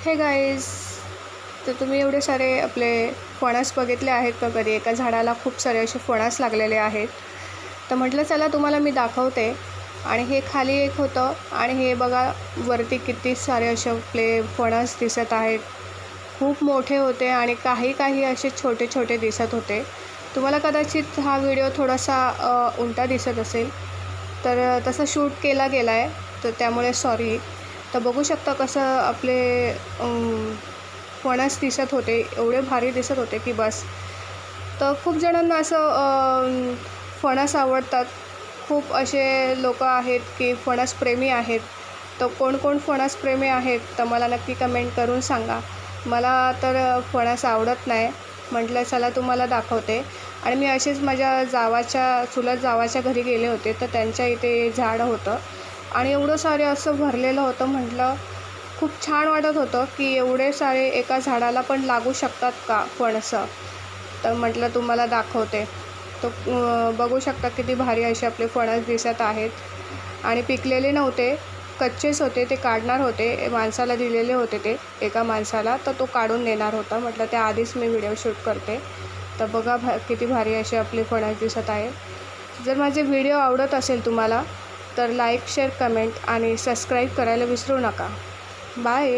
हे गाईज, तर तुम्ही एवढे सारे आपले फणस बघितले आहेत का कधी? एका झाडाला खूप सारे असे फणस लागलेले आहेत. तर म्हटलं चला तुम्हाला मी दाखवते. आणि हे खाली एक होतं आणि हे बघा वरती किती सारे असे आपले फणस दिसत आहेत. खूप मोठे होते आणि काही काही असे छोटे छोटे दिसत होते. तुम्हाला कदाचित हा व्हिडिओ थोडासा उलटा दिसत असेल, तर तसा शूट केला गेला आहे, तर त्यामुळे सॉरी. तर बघू शकता कसं आपले फणस दिसत होते, एवढे भारी दिसत होते की बस. तर खूप जणांना असं फणस आवडतात. खूप असे लोक आहेत की फणसप्रेमी आहेत. तर कोण कोण फणसप्रेमी आहेत तर मला नक्की कमेंट करून सांगा. मला तर फणस आवडत नाही. म्हटलं चला तुम्हाला दाखवते. आणि मी असेच माझ्या चुलत जावाच्या घरी गेले होते, तर त्यांच्या इथे झाड होतं आणि एवढं सारे असं भरलेलं होतं. म्हटलं खूप छान वाटत होतं की एवढे सारे एका झाडाला पण लागू शकतात का फणसं. तर म्हटलं तुम्हाला दाखवते. तर बघू शकता किती भारी असे आपले फणस दिसत आहेत. आणि पिकलेले नव्हते, कच्चेच होते. ते काढणार होते, माणसाला दिलेले होते ते एका माणसाला, तर तो काढून नेणार होता. म्हटलं त्याआधीच मी व्हिडिओ शूट करते. तर बघा किती भारी असे आपले फणस दिसत आहेत. जर माझे व्हिडिओ आवडत असेल तुम्हाला तर लाईक, शेअर, कमेंट आणि सबस्क्राईब करायला विसरू नका. बाय.